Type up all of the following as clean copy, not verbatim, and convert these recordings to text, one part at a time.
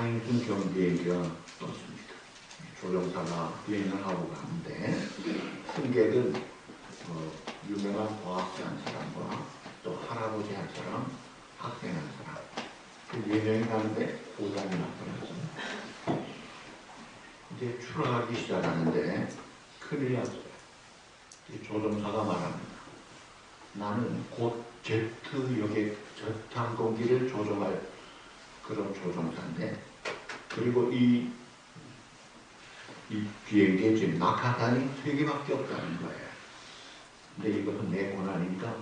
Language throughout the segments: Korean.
차인순 경비행기가 떴습니다. 조종사가 비행을 하고 가는데 승객은 유명한 과학자 한 사람과 또 할아버지 한 사람, 학생 한 사람, 그 여행을 가는데 고장이 나타났습니다. 이제 출항하기 시작하는데 큰일 났어요. 조종사가 말합니다. 나는 곧 제트역의 제트 항공기를 조종할 그런 조종사인데, 그리고 이 비행기에 지금 낙하산이 3개밖에 없다는 거예요. 근데 이것은 내 고난이니까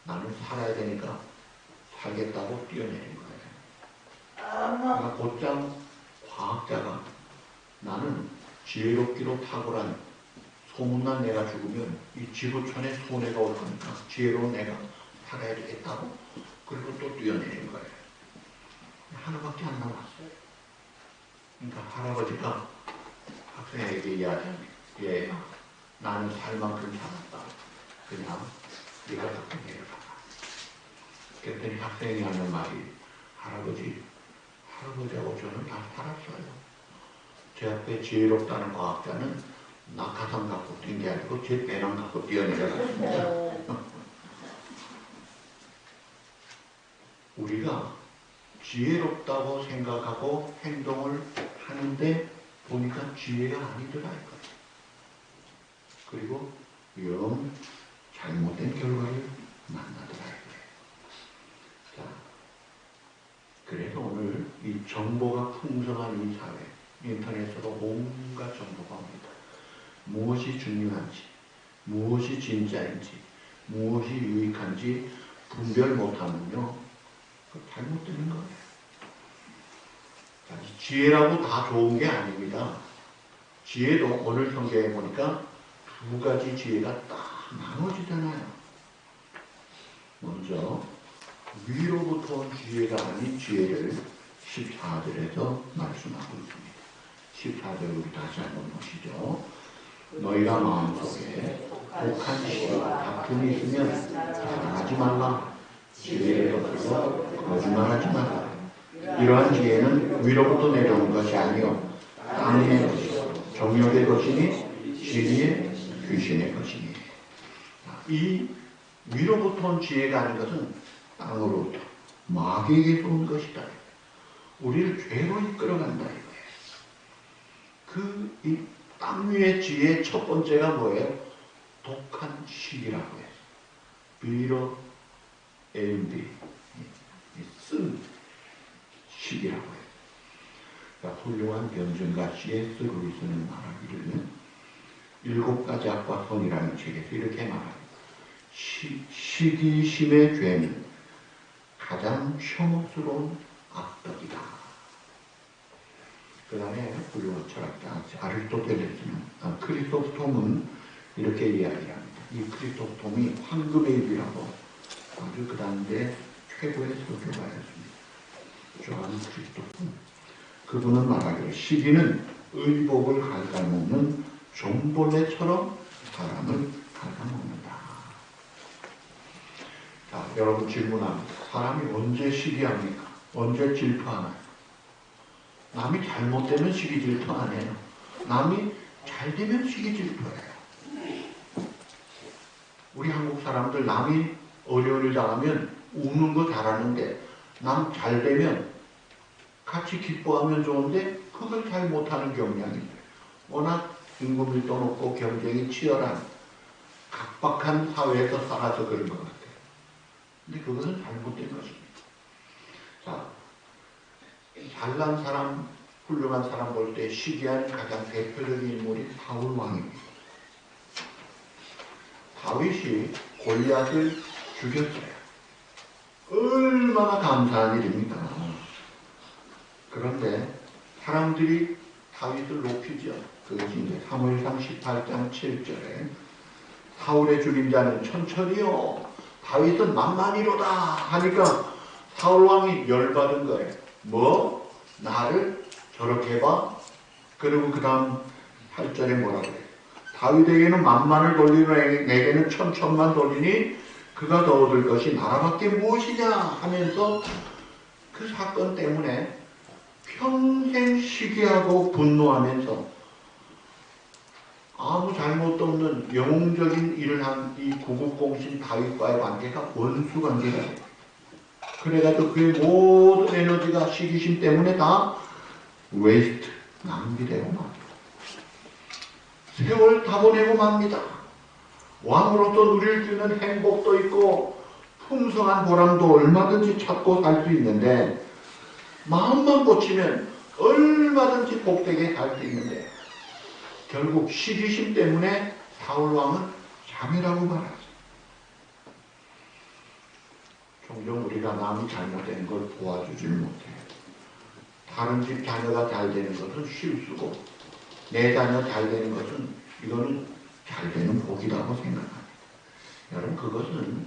나는 살아야 되니까 살겠다고 뛰어내린 거예요. 그러니까 곧장 과학자가 나는 지혜롭기로 탁월한 소문난 내가 죽으면 이 지구촌에 손해가 올 거니까 지혜로운 내가 살아야 되겠다고, 그리고 또 뛰어내린 거예요. 하나밖에 안 남았어요. 그러니까 할아버지가 학생에게 이야기합니다. 예, 나는 살 만큼 살았다. 그냥 네가 갖고 내려가라. 그랬더니 학생이 하는 말이, 할아버지하고 저는 다 살았어요. 제 앞에 지혜롭다는 과학자는 낙하산 갖고 뛴 게 아니고 제 배낭 갖고 뛰어내려갔습니다. 우리가 지혜롭다고 생각하고 행동을 하는데 보니까 지혜가 아니더라 이거예요. 그리고 영 잘못된 결과를 만나더라 이거예요. 자, 그래서 오늘 이 정보가 풍성한 이 사회, 인터넷에도 온갖 정보가 옵니다. 무엇이 중요한지, 무엇이 진짜인지, 무엇이 유익한지 분별 못하면요, 잘못되는 거예요. 지혜라고 다 좋은 게 아닙니다. 지혜도 오늘 성경에 보니까 2가지 지혜가 딱 나눠지잖아요. 먼저 위로부터 온 지혜가 아닌 지혜를 14절에서 말씀하고 있습니다. 14절 우리 다시 한번 보시죠. 너희가 마음속에 독한 시기와 다툼이 있으면 자랑하지 말라. 지혜를 거슬러 거짓말하지 말라. 이러한 지혜는 위로부터 내려온 것이 아니요 땅의 것이요 정욕의 것이니 진리의 귀신의 것이니. 이 위로부터 온 지혜가 아닌 것은 땅으로부터 마귀에게서 온 것이다. 우리를 죄로 이끌어간다 이거예요. 이 땅 위의 지혜의 첫 번째가 뭐예요? 독한 시기라고 해요. 비로 AMD 쓴 시기라고 해요. 그러니까 훌륭한 변증가 C.S. 루이스는 말하기를 7가지 악과 선이라는 책에서 이렇게 말합니다. 시기심의 죄는 가장 혐오스러운 악덕이다. 그 다음에 훌륭한 철학자 아리스토텔레스는 크리소스톰은 이렇게 이야기합니다. 이 크리소스톰이 황금의 입이라고 아주 그 당대 최고의 설교가였습니다. 조한 크리스토프. 그분은 말하기를 시기는 의복을 갉아먹는 종벌레처럼 사람을 갉아먹는다. 자, 여러분 질문합니다. 사람이 언제 시기합니까? 언제 질투하나요? 남이 잘못되면 시기 질투 안 해요. 남이 잘 되면 시기 질투해요. 우리 한국 사람들 남이 어려운 일 당하면 우는 거 잘하는데 남 잘 되면 같이 기뻐하면 좋은데 그걸 잘 못하는 경향이 있어요. 워낙 인구 밀도 높고 경쟁이 치열한 각박한 사회에서 살아서 그런 것 같아요. 근데 그것은 잘못된 것입니다. 자, 잘난 사람, 훌륭한 사람 볼 때 시기한 가장 대표적인 인물이 사울 왕입니다. 다윗이 골리앗을 죽였어요. 얼마나 감사한 일입니까? 그런데 사람들이 다윗을 높이죠. 그것이 이제 사무엘상 18장 7절에 사울의 죽인 자는 천천히요 다윗은 만만히로다 하니까 사울왕이 열받은 거예요. 뭐? 나를 저렇게 봐? 그리고 그 다음 8절에 뭐라고 해요? 다윗에게는 만만을 돌리고 내게는 천천만 돌리니 그가 더 얻을 것이 나라밖에 무엇이냐 하면서 그 사건 때문에 평생 시기하고 분노하면서 아무 잘못도 없는 영웅적인 일을 한 이 구국공신 다윗과의 관계가 원수 관계가 돼요. 그래가지고 그의 모든 에너지가 시기심 때문에 다 웨이스트, 낭비되고 맙니다. 세월 다 보내고 맙니다. 왕으로서 누릴 수 있는 행복도 있고 풍성한 보람도 얼마든지 찾고 살 수 있는데 마음만 고치면 얼마든지 복되게 살 수 있는데 결국 시기심 때문에 사울왕은 자매라고 말하죠. 종종 우리가 남이 잘못된 걸 도와주질 못해요. 다른 집 자녀가 잘 되는 것은 실수고 내 자녀 잘 되는 것은 이거는 잘 되는 복이라고 생각합니다. 여러분 그것은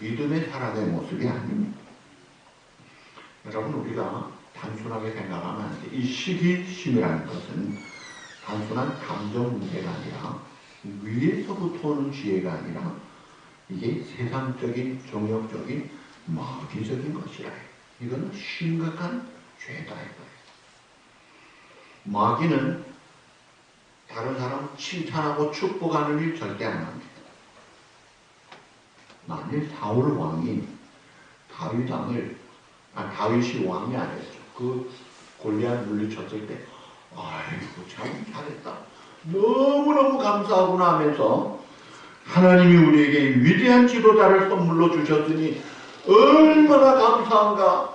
믿음의 사람의 모습이 아닙니다. 여러분 우리가 단순하게 생각하면 안 돼. 이 시기심이라는 것은 단순한 감정 문제가 아니라 위에서부터 오는 지혜가 아니라 이게 세상적인 정욕적인 마귀적인 것이라 해요. 이거는 심각한 죄다 이거예요. 마귀는 다른 사람 칭찬하고 축복하는 일 절대 안 합니다. 만일 사울 왕이 다윗이 왕이 아니었죠. 그 골리앗 물리쳤을 때 아이고 참 잘했다. 너무너무 감사하구나 하면서 하나님이 우리에게 위대한 지도자를 선물로 주셨으니 얼마나 감사한가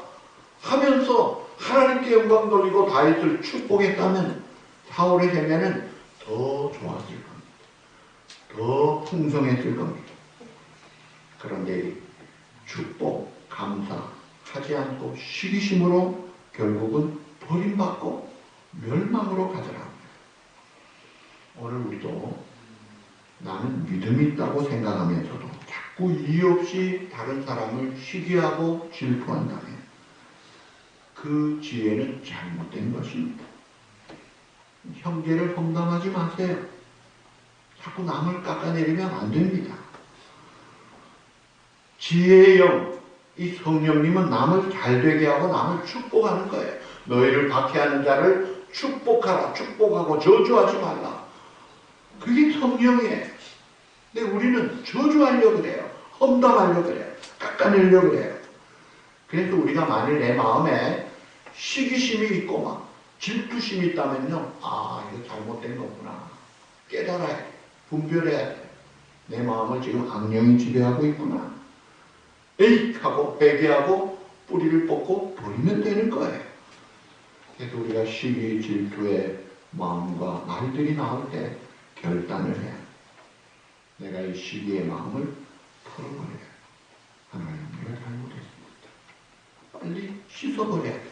하면서 하나님께 영광 돌리고 다윗을 축복했다면 사울의 생애는 더 좋았을 겁니다. 더 풍성했을 겁니다. 그런데 축복, 감사하지 않고 시기심으로 결국은 버림받고 멸망으로 가더라. 오늘 우리도 나는 믿음이 있다고 생각하면서도 자꾸 이유 없이 다른 사람을 시기하고 질투한다면 그 지혜는 잘못된 것입니다. 형제를 험담하지 마세요. 자꾸 남을 깎아내리면 안 됩니다. 지혜의 영, 이 성령님은 남을 잘되게 하고 남을 축복하는 거예요. 너희를 박해하는 자를 축복하라. 축복하고 저주하지 말라. 그게 성령이에요. 근데 우리는 저주하려고 그래요. 험담하려고 그래요. 깎아내려고 그래요. 그래서 우리가 만일 내 마음에 시기심이 있고 막 질투심이 있다면요. 아, 이거 잘못된 거구나. 깨달아야 돼. 분별해야 돼. 내 마음을 지금 악령이 지배하고 있구나. 에잇 하고 회개하고 뿌리를 뽑고 버리면 되는 거예요. 그래서 우리가 시기 질투의 마음과 말들이 나올 때 결단을 해야 돼. 내가 이 시기의 마음을 털어버려야 돼. 하나님 내가 잘못했습니다. 빨리 씻어버려야 돼.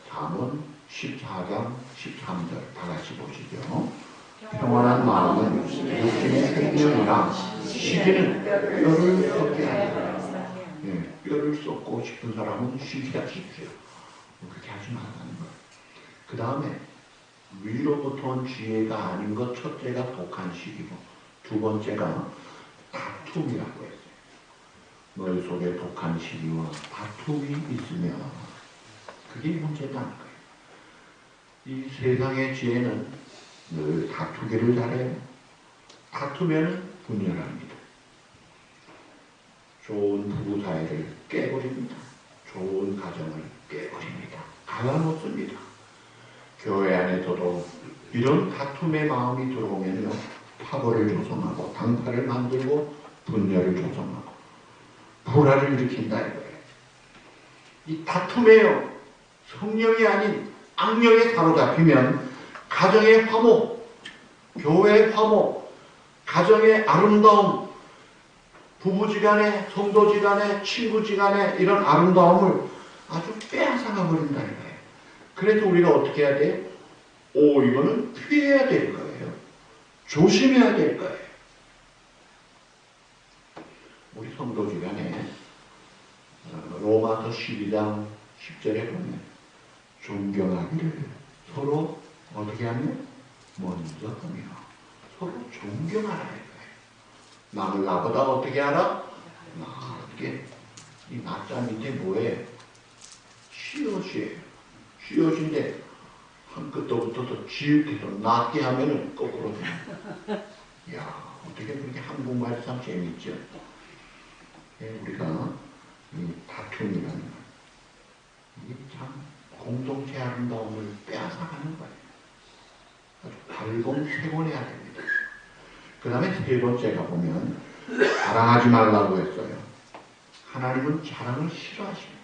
잠언 14장 13절 다 같이 보시죠. 평안한 마음은 육신의 생명이라 시기는 뼈를 썩게 한다. 예, 뼈를 썩고 싶은 사람은 시기하십시오. 그렇게 하지 말라는 거예요. 그 다음에 위로부터 온 지혜가 아닌 것 첫째가 독한 시기고 두 번째가 다툼이라고 했어요. 너희 속에 독한 시기와 다툼이 있으면 그게 문제다는 거예요. 이 세상의 지혜는 늘 다투기를 잘해요. 다투면 분열합니다. 좋은 부부 사이를 깨버립니다. 좋은 가정을 깨버립니다. 갈라놓습니다. 교회 안에서도 이런 다툼의 마음이 들어오면요, 파벌을 조성하고 당파를 만들고 분열을 조성하고 불화를 일으킨다 이거예요. 이 다툼에요, 성령이 아닌 악령에 사로잡히면 가정의 화목, 교회의 화목, 가정의 아름다움, 부부지간에, 성도지간에, 친구지간에 이런 아름다움을 아주 빼앗아가 버린다 이거예요. 그래서 우리가 어떻게 해야 돼요? 이거는 피해야 될 거예요. 조심해야 될 거예요. 우리 성도지간에 로마서 12장 10절에 보면 존경하기를 서로 어떻게 하면 먼저 하며 서로 존경하라 이거예요. 남을 나보다 어떻게 하라? 이게 이 나자 밑에 뭐예요? 씨앗이에요. 쥐어진데 한 끗도부터 지읒해서 낮게 하면은 거꾸로 돼요. 이야, 어떻게 그렇게 한국말이 참 재밌죠? 우리가 이 다툼이라는 것, 이게 참 공동체 아름다움을 빼앗아가는 거예요. 아주 발공색원해야 됩니다. 그 다음에 세 번째가 보면 자랑하지 말라고 했어요. 하나님은 자랑을 싫어하십니다.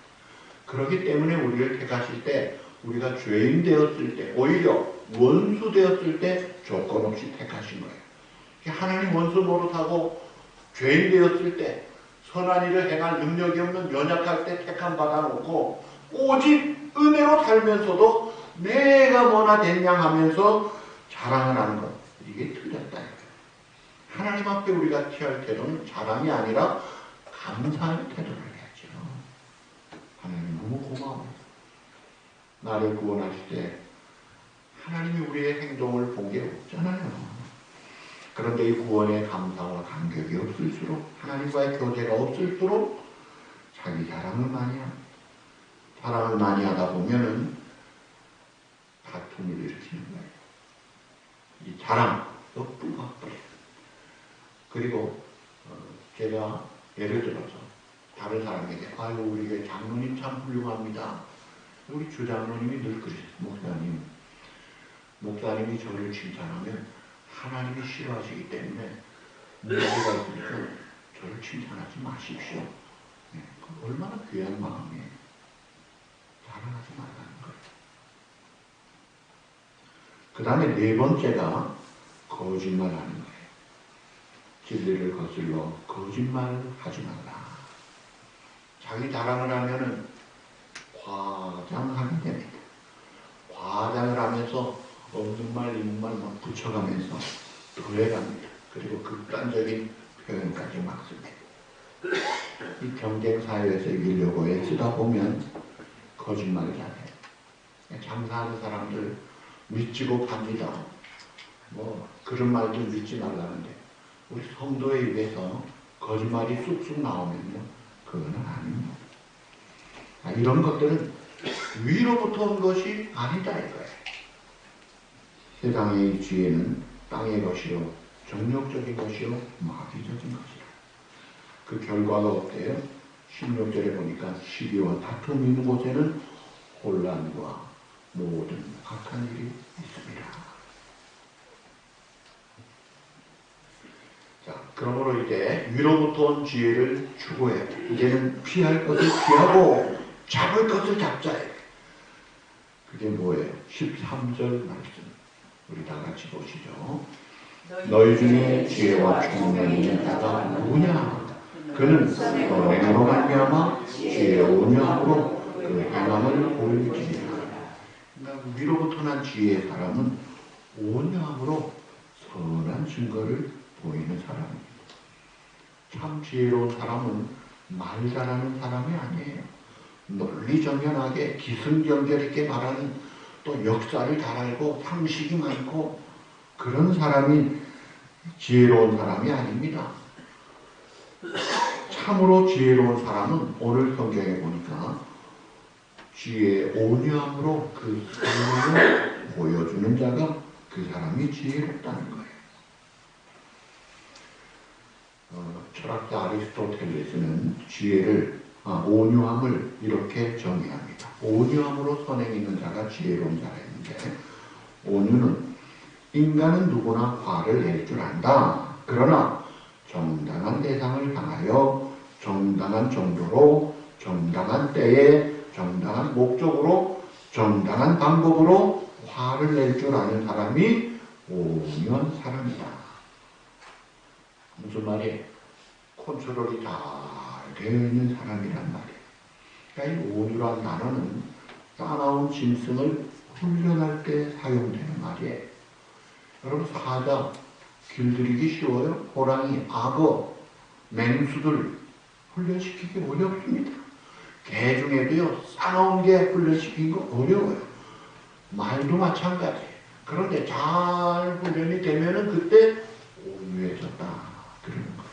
그렇기 때문에 우리를 택하실 때, 우리가 죄인 되었을 때, 오히려 원수 되었을 때 조건 없이 택하신 거예요. 하나님 원수 노릇하고 죄인 되었을 때, 선한 일을 행할 능력이 없는 연약할 때 택함 받아놓고 오직 은혜로 살면서도 내가 뭐나 됐냐 하면서 자랑을 하는 것, 이게 틀렸다. 하나님 앞에 우리가 취할 태도는 자랑이 아니라 감사의 태도를 해야죠. 하나님 너무 고마워요. 나를 구원하실 때 하나님이 우리의 행동을 본 게 없잖아요. 그런데 이 구원의 감사와 감격이 없을수록, 하나님과의 교제가 없을수록 자기 자랑을 많이 합니다. 자랑을 많이 하다 보면은 다툼을 일으키는 거예요. 이 자랑, 뿌가뿌려. 그리고 제가 예를 들어서 다른 사람에게, 아유 우리 교회 장로님 참 훌륭합니다. 우리 주장로님이 늘 그러셨어요. 목사님이 저를 칭찬하면 하나님이 싫어하시기 때문에 문제가 있으니까 저를 칭찬하지 마십시오. 네, 얼마나 귀한 마음이에요. 자랑하지 말라는 거예요. 그 다음에 네 번째가 거짓말하는 거예요. 진리를 거슬러 거짓말을 하지 말라. 자기 자랑을 하면은 과장하게 됩니다. 과장을 하면서 없는 말, 있는 말 막 붙여가면서 더해갑니다. 그리고 극단적인 표현까지 막 씁니다. 이 경쟁 사회에서 이기려고 애쓰다 보면 거짓말을 잘해요. 장사하는 사람들 믿지고 팝니다. 뭐 그런 말도 믿지 말라는데 우리 성도의 입에서 거짓말이 쑥쑥 나오면요, 그거는 아닙니다. 이런 것들은 위로부터 온 것이 아니다 이거예요. 세상의 지혜는 땅의 것이요 정욕적인 것이요 마귀적인 것이라. 그 결과가 어때요? 16절에 보니까 시기와 다툼이 있는 곳에는 혼란과 모든 악한 일이 있습니다. 자, 그러므로 이제 위로부터 온 지혜를 추구해야 돼. 이제는 피할 것을 피하고 잡을 것을 잡자. 그게 뭐예요? 13절 말씀. 우리 다 같이 보시죠. 너희 중에 지혜와 총명이 있는 자가 누구냐? 그는 선행으로 말미암아 지혜의 온유함으로 그 행함을 보일지니라. 그러니까 위로부터 난 지혜의 사람은 온유함으로 선한 증거를 보이는 사람입니다. 참 지혜로운 사람은 말 잘하는 사람이 아니에요. 논리정연하게 기승전결 있게 말하는, 또 역사를 잘 알고 상식이 많고 그런 사람이 지혜로운 사람이 아닙니다. 참으로 지혜로운 사람은 오늘 성경에 보니까 지혜의 온유함으로 그 삶을 보여주는 자가 그 사람이 지혜롭다는 거예요. 철학자 아리스토텔레스는 지혜를, 온유함을 이렇게 정의합니다. 온유함으로 선행 있는 자가 지혜로운 자라 했는데, 온유는 인간은 누구나 화를 낼 줄 안다. 그러나 정당한 대상을 향하여 정당한 정도로 정당한 때에 정당한 목적으로 정당한 방법으로 화를 낼 줄 아는 사람이 온유한 사람이다. 무슨 말이에요? 컨트롤이 잘 되어 있는 사람이란 말이에요. 그러니까 이 온유란 단어는 싸나운 짐승을 훈련할 때 사용되는 말이에요. 여러분, 사자 길들이기 쉬워요? 호랑이, 악어, 맹수들 훈련시키기 어렵습니다. 개 중에도요, 싸나운 게 훈련시키기 어려워요. 말도 마찬가지예요. 그런데 잘 훈련이 되면은 그때 온유해졌다 그러는 거죠.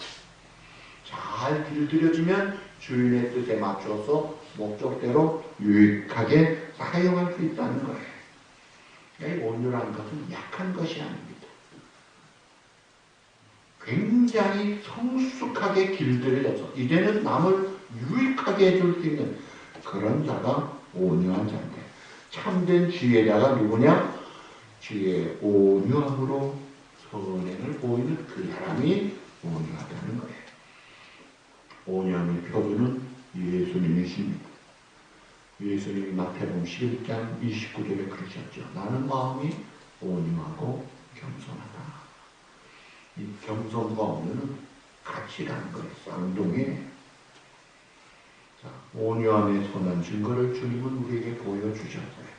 잘 길들여지면 주인의 뜻에 맞춰서 목적대로 유익하게 사용할 수 있다는 거예요. 그러니까 온유라는 것은 약한 것이 아닙니다. 굉장히 성숙하게 길들여서 이제는 남을 유익하게 해줄 수 있는 그런 자가 온유한 자인데, 참된 지혜자가 누구냐? 지혜 온유함으로 선행을 보이는 그 사람이 온유하다는 거예요. 온유함의 표준은 예수님이십니다. 예수님이 마태복음 11장 29절에 그러셨죠. 나는 마음이 온유하고 겸손하다. 이 겸손과 온유는 같이 가는 거예요. 쌍둥이에요. 자, 온유함의 선한 증거를 주님은 우리에게 보여주셨어요.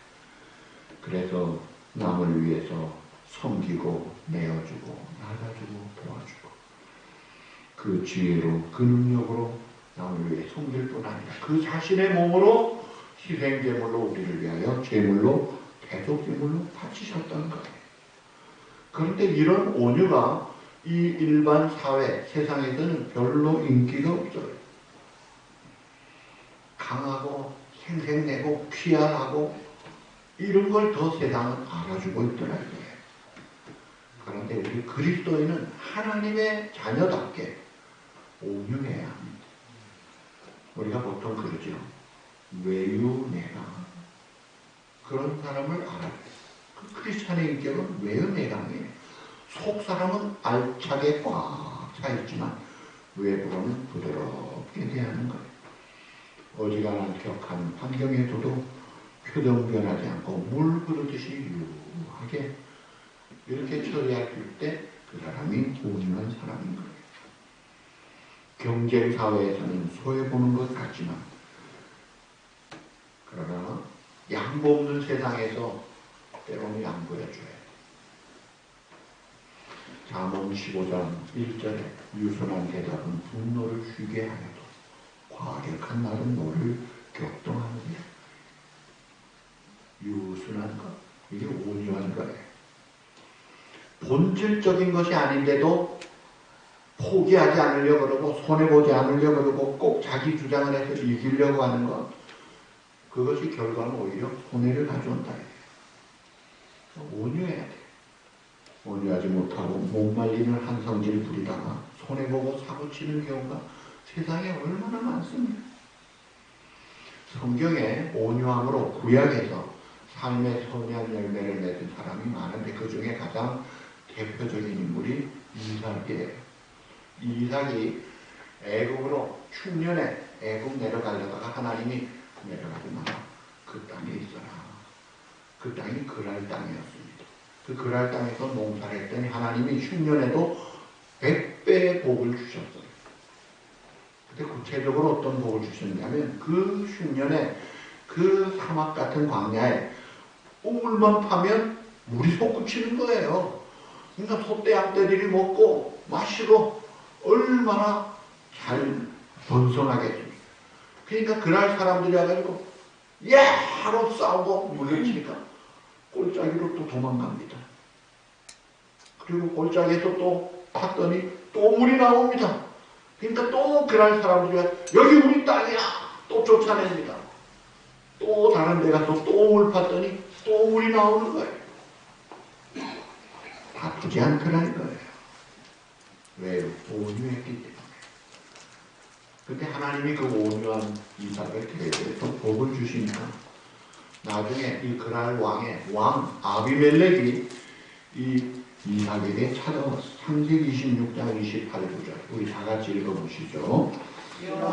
그래서 남을 위해서 섬기고 내어주고 나가주고 도와주고 그 지혜로 그 능력으로 남을 위해 섬길 뿐 아니라 그 자신의 몸으로 희생제물로 우리를 위하여 제물로 대속제물로 바치셨던 거예요. 그런데 이런 온유가 이 일반 사회 세상에서는 별로 인기가 없어요. 강하고 생색내고 퀴알하고 이런 걸 더 세상은 알아주고 있더라고요. 그런데 우리 그리스도인은 하나님의 자녀답게 온유해야 합니다. 우리가 보통 그러죠. 외유내강. 그런 사람을 알아요. 그 크리스찬의 인격은 외유내강이에요. 속 사람은 알차게 꽉 차있지만 외부로는 부드럽게 대하는 거예요. 어지간한 격한 환경에서도 표정 변하지 않고 물 흐르듯이 유하게 이렇게 처리할 때 그 사람이 온유한 사람인 거예요. 경쟁 사회에서는 소외보는 것 같지만 그러나 양보 없는 세상에서 때로는 양보해줘요. 잠언 15장 1절에 유순한 대답은 분노를 쉬게 하여도 과격한 말은 너를 격동하느니라. 유순한 것, 이게 온유한 거예요. 본질적인 것이 아닌데도 포기하지 않으려고 그러고 손해보지 않으려고 그러고 꼭 자기 주장을 해서 이기려고 하는 것, 그것이 결과는 오히려 손해를 가져온다. 온유해야 돼. 온유하지 못하고 못 말리는 한성질 부리다가 손해보고 사고치는 경우가 세상에 얼마나 많습니다. 성경에 온유함으로 구약에서 삶의 선한 열매를 맺은 사람이 많은데 그 중에 가장 대표적인 인물이 이삭이에요. 이삭이 애굽으로 흉년에 애굽 내려가려다가 하나님이 내려가지 마라. 그 땅에 있어라. 그 땅이 그랄 땅이었습니다. 그 그랄 땅에서 농사를 했더니 하나님이 흉년에도 100배의 복을 주셨어요. 근데 구체적으로 어떤 복을 주셨냐면 그 흉년에 그 사막 같은 광야에 우물만 파면 물이 솟구치는 거예요. 그러니까 소떼 양떼들이 먹고 마시고 얼마나 잘 번성하겠습니까. 그러니까 그날 사람들이 와가지고 야! 하고 싸우고 물려치니까 골짜기로 또 도망갑니다. 그리고 골짜기에서 또 팠더니 또 물이 나옵니다. 그러니까 또 그날 사람들이 여기 우리 땅이야! 또 쫓아냅니다. 또 다른 데 가서 또 물 팠더니 또 물이 나오는 거예요. 바쁘지 않더라는 거예요. 왜요? 온유했기 때문에. 근데 하나님이 그 온유한 이삭을 대해서 복을 주시니까 나중에 이 그랄 왕의 왕 아비멜렉이 이 이삭에게 찾아왔어. 창세기 26장 28절 우리 다 같이 읽어보시죠.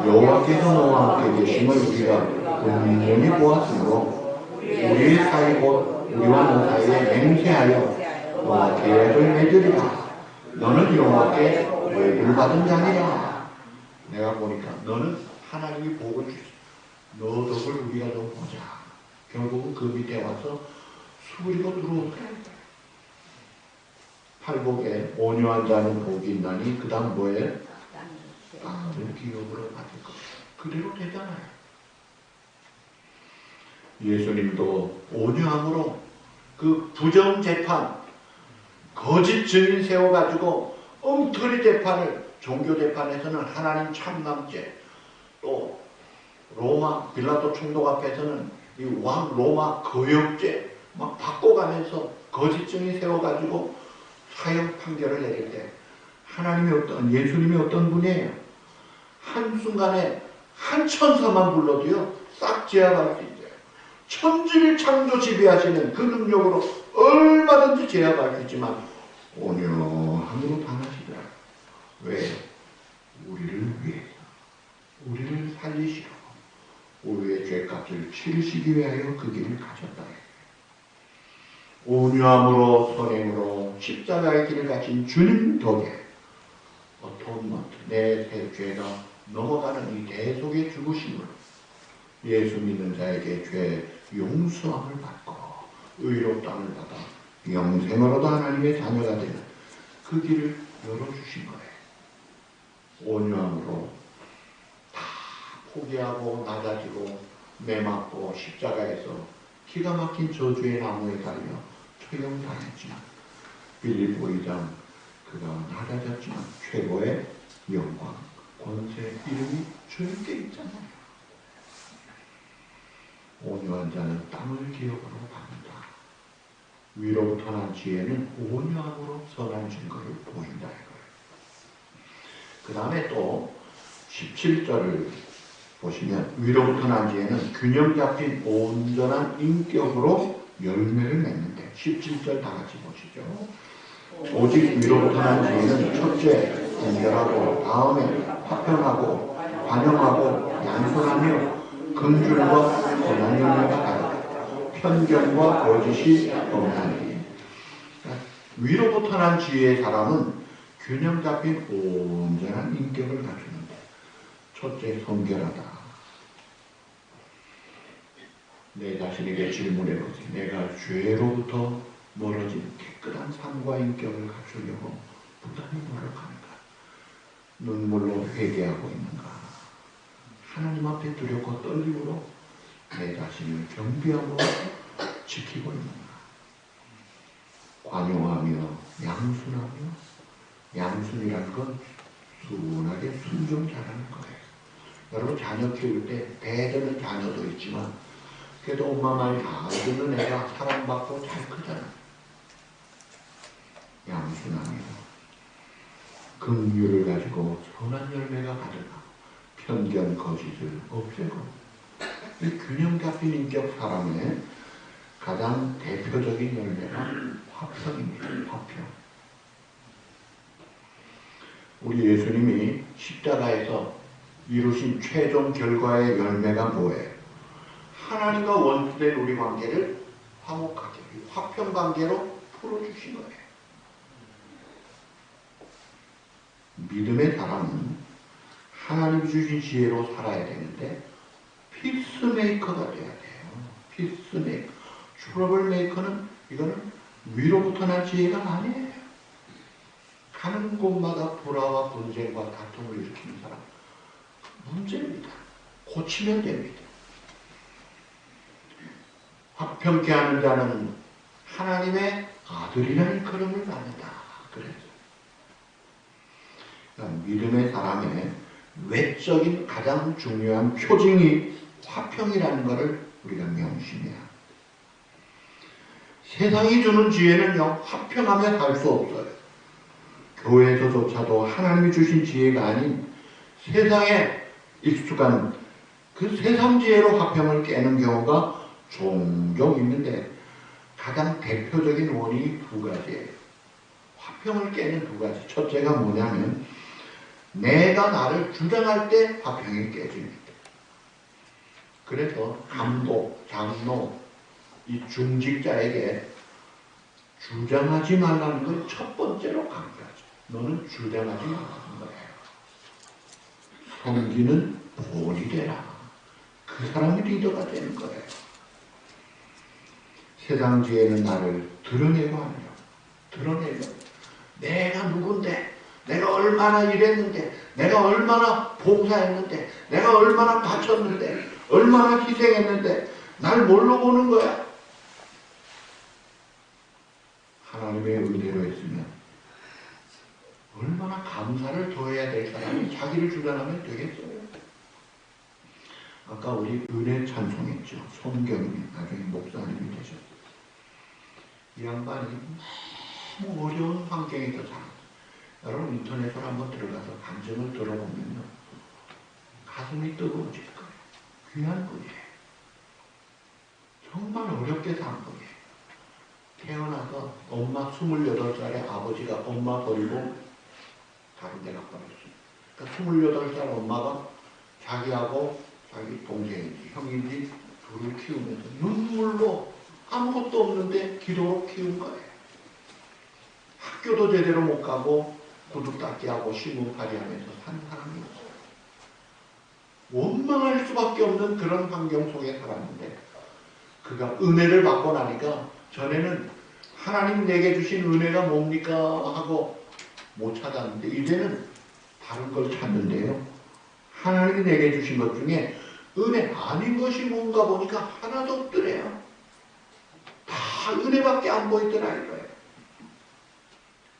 여호와께서 너와 함께 계심을 우리가 분명히 보았으므로 우리 사이 곧 우리와 너 사이에 맹세하여 너와 계약을 맺으리라. 너는 여호와께 외를 받은 자니라. 내가 보니까 너는 하나님이 복을 주셨어. 너 덕을 우리가 좀 보자. 결국은 그 밑에 와서 수그리고 들어오더라. 팔복에 온유한 자는 복이 있나니 그 다음 뭐예요? 땅을 기업으로 받을 것. 그대로 되잖아요. 예수님도 온유함으로 그 부정재판, 거짓 증인 세워가지고 엉터리 재판을, 종교 재판에서는 하나님 참남죄, 또 로마 빌라도 총독 앞에서는 이 왕 로마 거역죄 막 바꿔가면서 거짓증이 세워가지고 사형 판결을 내릴 때 예수님이 어떤 분이에요? 한순간에 한 천사만 불러도요 싹 제압할 수 있어요. 천지를 창조 지배하시는 그 능력으로 얼마든지 제압할 수 있지만 온유함으로 당하시더라. 왜? 우리를 위해서, 우리를 살리시고 우리의 죄값을 치르시기 위하여 그 길을 가셨다. 온유함으로 선행으로 십자가의 길을 가신 주님 덕에 어토먼트, 내 죄가 넘어가는 이 대속의 죽으심으로 예수 믿는 자에게 죄 용서함을 받고 의롭다함을 받아 영생으로도 하나님의 자녀가 되는 그 길을 열어주신 거예요. 온유함으로 다 포기하고 낮아지고 매맞고 십자가에서 기가 막힌 저주의 나무에 달려 처형당했지만 빌립보 2장 그가 낮아졌지만 최고의 영광, 권세, 이름이 주님께 있잖아요. 온유한 자는 땀을 기업으로 받는다. 위로부터 난 지혜는 온유함으로 선한 증거를 보인다 이거예요. 그 다음에 또 17절을 보시면 위로부터 난 지혜는 균형 잡힌 온전한 인격으로 열매를 맺는데 17절 다 같이 보시죠. 오직 위로부터 난 지혜는 첫째 온결하고 다음에 화평하고 관용하고 양손하며 긍휼과 선한 열매가 가득하고 편견과 거짓이 없나니. 위로부터 난 지혜의 사람은 균형 잡힌 온전한 인격을 갖추는데 첫째 성결하다. 내 자신에게 질문해보세요. 내가 죄로부터 멀어진 깨끗한 삶과 인격을 갖추려고 부단히 노력하는가? 눈물로 회개하고 있는가? 하나님 앞에 두렵고 떨림으로 내 자신을 경비함으로 지키고 있는가? 관용하며 양순하며, 양순이라는 건 순하게 순종 잘하는 거예요. 여러분 자녀 키울 때 배되는 자녀도 있지만 그래도 엄마 말 다 듣는 애가 사랑받고 잘 크잖아. 양순하며 긍휼을 가지고 선한 열매가 가득하고 편견 거짓을 없애고 이 균형 잡힌 인격 사람의 가장 대표적인 열매가 화평입니다. 화평. 우리 예수님이 십자가에서 이루신 최종 결과의 열매가 뭐예요? 하나님과 원수된 우리 관계를 화목하게, 화평 관계로 풀어주신 거예요. 믿음의 사람은 하나님 주신 지혜로 살아야 되는데 피스메이커가 돼야 돼요. 피스메이커. 트러블 메이커는 이거는 위로부터 난 지혜가 아니에요. 가는 곳마다 불화와 분쟁과 다툼을 일으키는 사람. 문제입니다. 고치면 됩니다. 화평케 하는 자는 하나님의 아들이라는 걸음을 받는다. 그래서 그러니까 믿음의 사람의 외적인 가장 중요한 표징이 화평이라는 것을 우리가 명심해야 합니다. 세상이 주는 지혜는요, 화평하며 살 수 없어요. 교회에서조차도 하나님이 주신 지혜가 아닌 세상에 익숙한 그 세상 지혜로 화평을 깨는 경우가 종종 있는데 가장 대표적인 원인이 두 가지예요. 화평을 깨는 두 가지. 첫째가 뭐냐면 내가 나를 주장할 때 화평이 깨집니다. 그래서 감독, 장로, 이 중직자에게 주장하지 말라는 걸 첫 번째로 강조하죠. 너는 주장하지 말라는 거예요. 섬기는 본이 되라. 그 사람이 리더가 되는 거예요. 세상 지혜는 나를 드러내고 하느냐. 드러내려고. 내가 누군데, 내가 얼마나 일했는데, 내가 얼마나 봉사했는데, 내가 얼마나 바쳤는데, 얼마나 희생했는데, 날 뭘로 보는 거야? 하나님의 은혜로 했으면 얼마나 감사를 더해야 될 사람이 자기를 주장하면 되겠어요. 아까 우리 은혜 찬송했죠. 손경님 나중에 목사님이 되셨어요. 이 양반이 너무 어려운 환경에서 자랐어요. 여러분 인터넷으로 한번 들어가서 감정을 들어보면요. 가슴이 뜨거워질 거예요. 귀한 분이에요. 정말 어렵게 산 분이에요. 태어나서 엄마 28살에 아버지가 엄마 버리고 다른 데 가버렸어요. 그러니까 28살 엄마가 자기하고 자기 동생인지 형인지 둘을 키우면서 눈물로 아무것도 없는데 기도로 키운 거예요. 학교도 제대로 못 가고 구두 닦기 하고 신문팔이 하면서 산 사람이었어요. 원망할 수밖에 없는 그런 환경 속에 살았는데 그가 은혜를 받고 나니까 전에는 하나님 내게 주신 은혜가 뭡니까 하고 못 찾았는데 이제는 다른 걸 찾는데요. 하나님이 내게 주신 것 중에 은혜 아닌 것이 뭔가 보니까 하나도 없더래요. 다 은혜밖에 안 보이더라 이거예요.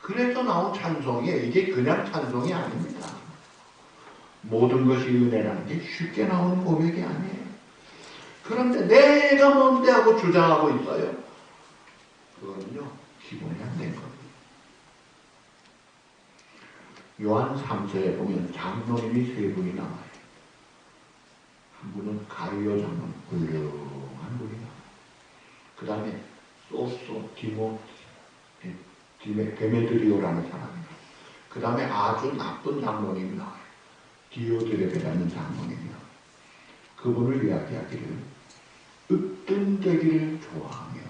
그래서 나온 찬송이에요. 이게 그냥 찬송이 아닙니다. 모든 것이 은혜라는 게 쉽게 나오는 고백이 아니에요. 그런데 내가 뭔데 하고 주장하고 있어요. 그거는요, 기본이 안 된 겁니다. 요한 3서에 보면 장로님이 세 분이 나와요. 한 분은 가룟요 장로님, 훌륭한 분이 나와요. 그 다음에 소소 데메드리오라는 사람이 나와요. 그 다음에 아주 나쁜 장로님이 나와요. 디오드레베라는 장로님이 나와요. 그분을 이야기하기를 으뜸되기를 좋아하며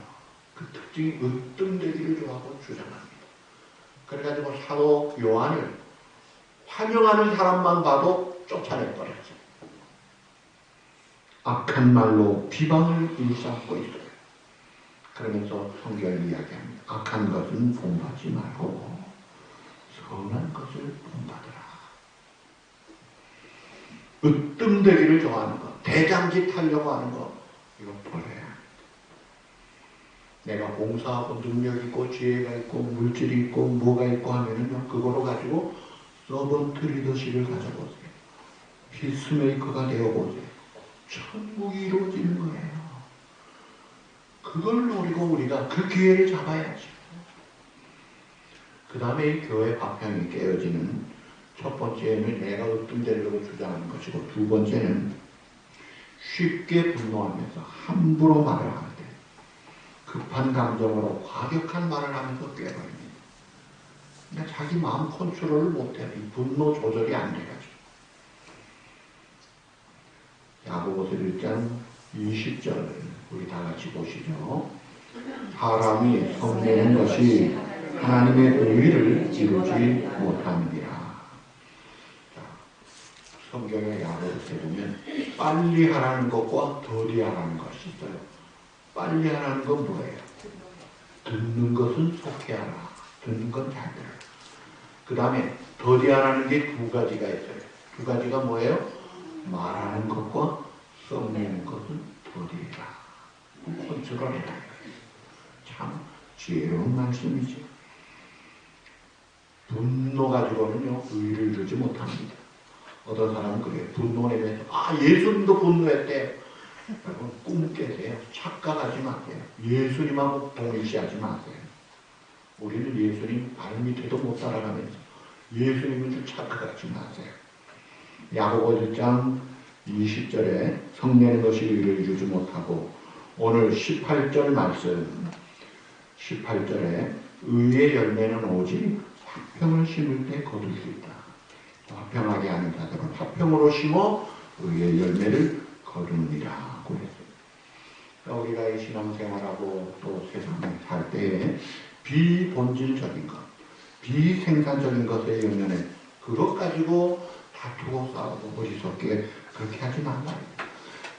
그 특징이 으뜸되기를 좋아하고 주장합니다. 그래가지고 사도 요한을 환영하는 사람만 봐도 쫓아내버렸어요. 악한 말로 비방을 일삼고 있어요. 그러면서 성경을 이야기합니다. 악한 것은 본받지 말고 선한 것을 본받으라. 으뜸되기를 좋아하는 것, 대장짓 하려고 하는 것, 이거 버려야 합니다. 내가 봉사하고 능력 있고 지혜가 있고 물질이 있고 뭐가 있고 하면은요, 그거로 가지고 서번트 리더십을 가져보세요. 피스메이커가 되어보세요. 천국이 이루어지는 거예요. 그걸 노리고 우리가 그 기회를 잡아야지. 그 다음에 이 교회 화평이 깨어지는 첫 번째는 내가 으뜸되려고 주장하는 것이고, 두 번째는 쉽게 분노하면서 함부로 말을 하는데 급한 감정으로 과격한 말을 하면서 깨버립니다. 그러니까 자기 마음 컨트롤을 못해요. 이 분노 조절이 안 돼가지고. 야고보서 1장 20절 우리 다 같이 보시죠. 사람이 성내는 것이 하나님의 의를 이루지 못합니다. 성경의 야고보서에 보면 빨리 하라는 것과 더디 하라는 것이 있어요. 빨리 하라는 건 뭐예요? 듣는 것은 속히 하라. 듣는 건 잘 들어라. 그 다음에 더디 하라는 게 두 가지가 있어요. 두 가지가 뭐예요? 말하는 것과 썩내는 것은 더디해라. 컨트롤해라. 참 지혜로운 말씀이죠. 분노 가지고는요, 의를 이루지 못합니다. 어떤 사람은 그래요. 분노 내면서 예수님도 분노했대요. 여러분 꿈 깨세요. 착각하지 마세요. 예수님하고 동일시하지 마세요. 우리는 예수님 발밑에도 못 따라가면서 예수님인 줄 착각하지 마세요. 야고보 1장 20절에 성내는 것이 의를 이루지 못하고, 오늘 18절 말씀 18절에 의의 열매는 오직 화평을 심을 때 거둘 수 있다. 화평하게 하는 자들은 화평으로 심어 의의 열매를 거두느니라고 했습니다. 그러니까 우리가 이 신앙생활하고 또 세상에 살 때에 비본질적인 것, 비생산적인 것에 연연해 그것 가지고 다투고 싸우고 어리석게 그렇게 하지 말라.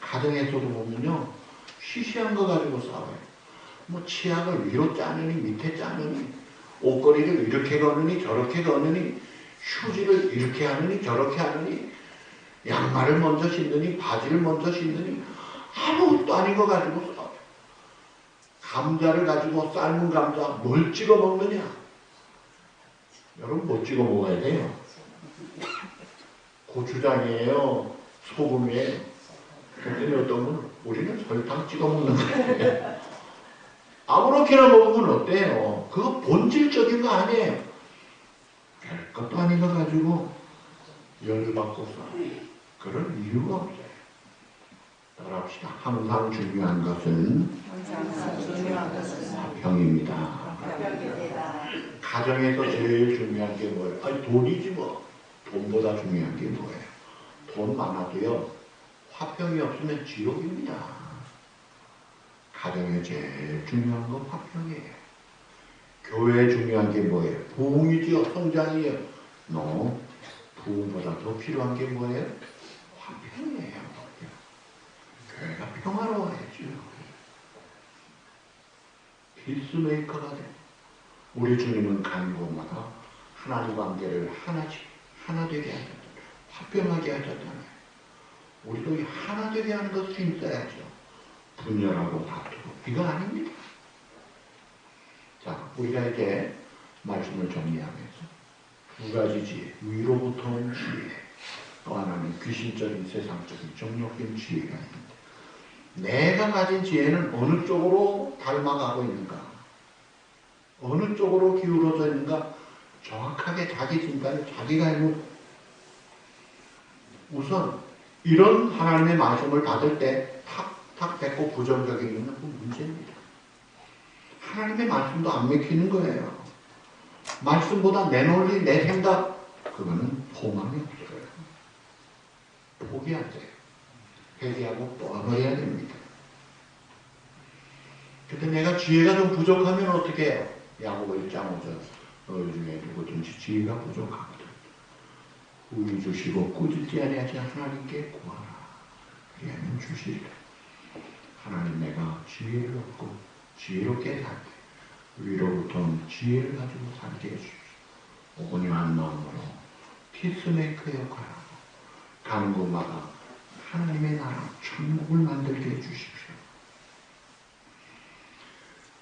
가정에서도 보면요, 시시한 거 가지고 싸워요. 뭐 치약을 위로 짜느니 밑에 짜느니, 옷걸이를 이렇게 거느니 저렇게 거느니, 휴지를 이렇게 하느니 저렇게 하느니, 양말을 먼저 신느니 바지를 먼저 신느니, 아무것도 아닌 거 가지고 싸워요. 감자를 가지고 삶은 감자 뭘 찍어 먹느냐? 여러분 뭐 찍어 먹어야 돼요? 고추장이에요? 소금이에요? 그랬더니 어떤 분은 우리는 설탕 찍어 먹는 거예요. 아무렇게나 먹으면 어때요? 그거 본질적인 거 아니에요. 별것도 아닌 거 가지고 열받고서 그럴 이유가 없어요. 따라합시다. 항상 중요한 것은 화평입니다. 가정에서 제일 중요한 게 뭐예요? 아니 돈이지 뭐. 돈보다 중요한 게 뭐예요? 돈 많아도요. 화평이 없으면 지옥입니다. 가정에 제일 중요한 건 화평이에요. 교회에 중요한 게 뭐예요? 부흥이지요. 성장이에요. 부흥보다 더 필요한 게 뭐예요? 화평이에요. 교회가 평화로워야죠. 피스메이커가 돼. 우리 주님은 가는 곳마다 하나님 관계를 하나 되게 하셨잖아요. 화평하게 하셨잖아요. 우리도 이 하나 되게 하는 것을 힘써야죠. 분열하고 다투고 이거 아닙니다. 자, 우리가 이제 말씀을 정리하면서 두 가지 지혜, 위로부터 온 지혜, 또 하나는 귀신적인 세상적인 정욕적인 지혜가 있는데 내가 가진 지혜는 어느 쪽으로 닮아가고 있는가, 어느 쪽으로 기울어져 있는가 정확하게 자기 진단을 자기가 해보고 우선 이런 하나님의 말씀을 받을 때 탁탁 뱉고 부정적인 것은 그 문제입니다. 하나님의 말씀도 안 맥히는 거예요. 말씀보다 내 논리, 내 생각 그거는 소망이 없어요. 포기하세요. 회개하고 떠나버려야 됩니다. 근데 내가 지혜가 좀 부족하면 어떻게 해요? 야고보 1장 5절 너희 중에 누구든지 지혜가 부족하거든 후히 주시고 꾸짖지 아니하지 하나님께 구하라. 그리하면 주시리라. 하나님 내가 지혜를 얻고 지혜롭게 살 때 위로부터 지혜를 가지고 살게 해주십시오. 온유한 마음으로 피스메이커 역할하고 가는 곳마다 하나님의 나라 천국을 만들게 해주십시오.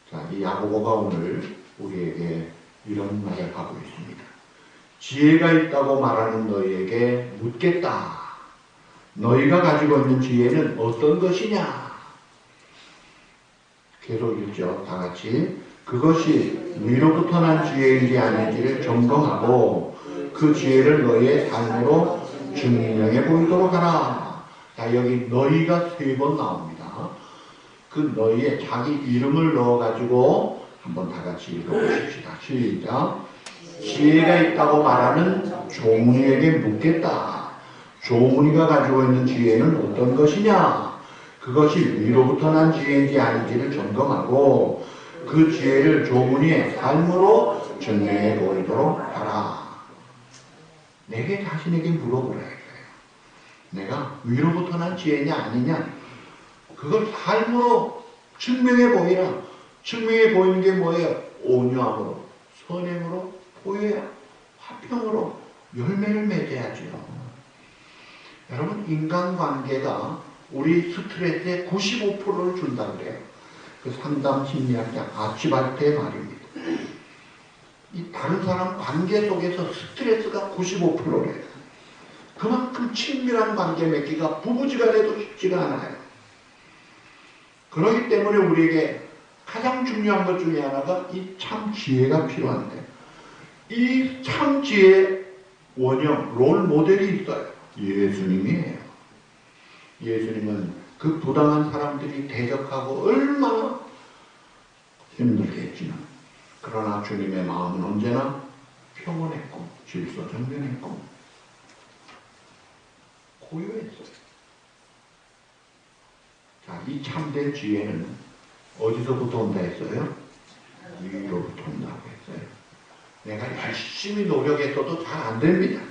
자, 이 야고보가 오늘 우리에게 이런 말을 하고 있습니다. 지혜가 있다고 말하는 너희에게 묻겠다. 너희가 가지고 있는 지혜는 어떤 것이냐? 계속 읽죠. 다 같이. 그것이 위로부터 난 지혜인지 아닌지를 점검하고 그 지혜를 너희의 삶으로 증명해 보이도록 하라. 자, 여기 너희가 3번 나옵니다. 그 너희의 자기 이름을 넣어가지고 한번 다 같이 읽어보십시다. 시작. 지혜가 있다고 말하는 조문이에게 묻겠다. 조문이가 가지고 있는 지혜는 어떤 것이냐? 그것이 위로부터 난 지혜인지 아닌지를 점검하고 그 지혜를 조문이의 삶으로 증명해 보이도록 하라. 내게 자신에게 물어보라 이거예요. 내가 위로부터 난 지혜냐 아니냐? 그걸 삶으로 증명해 보이라. 증명해 보이는 게 뭐예요? 온유함으로, 선행으로, 보여야 화평으로 열매를 맺어야죠. 여러분, 인간관계가 우리 스트레스의 95%를 준다고 그래요. 그 상담 심리학자 아치발트의 말입니다. 이 다른 사람 관계 속에서 스트레스가 95%래요. 그만큼 친밀한 관계 맺기가 부부지간에도 쉽지가 않아요. 그렇기 때문에 우리에게 가장 중요한 것 중에 하나가 이 참 지혜가 필요한데 이 참 지혜의 원형, 롤 모델이 있어요. 예수님이에요. 예수님은 그 부당한 사람들이 대적하고 얼마나 힘들겠지만 그러나 주님의 마음은 언제나 평온했고 질서정연했고 고요했어요. 자, 이 참된 지혜는 어디서부터 온다 했어요? 위로부터 온다고 했어요. 내가 열심히 노력했어도 잘 안 됩니다.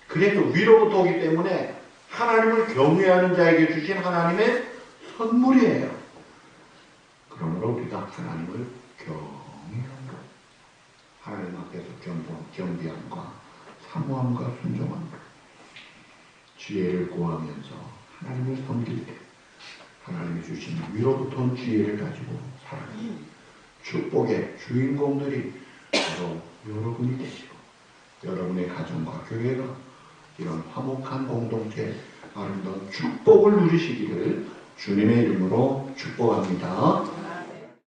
그래서 위로부터 오기 때문에 하나님을 경외하는 자에게 주신 하나님의 선물이에요. 그러므로 우리가 하나님을 경외함으로 하나님 앞에서 경배함과 사모함과 순종함으로 지혜를 구하면서 하나님을 섬길 때 하나님이 주신 위로부터 온 지혜를 가지고 살아가는 축복의 주인공들이 바로 여러분이 되시고 여러분의 가정과 교회가 이런 화목한 공동체 아름다운 축복을 누리시기를 주님의 이름으로 축복합니다.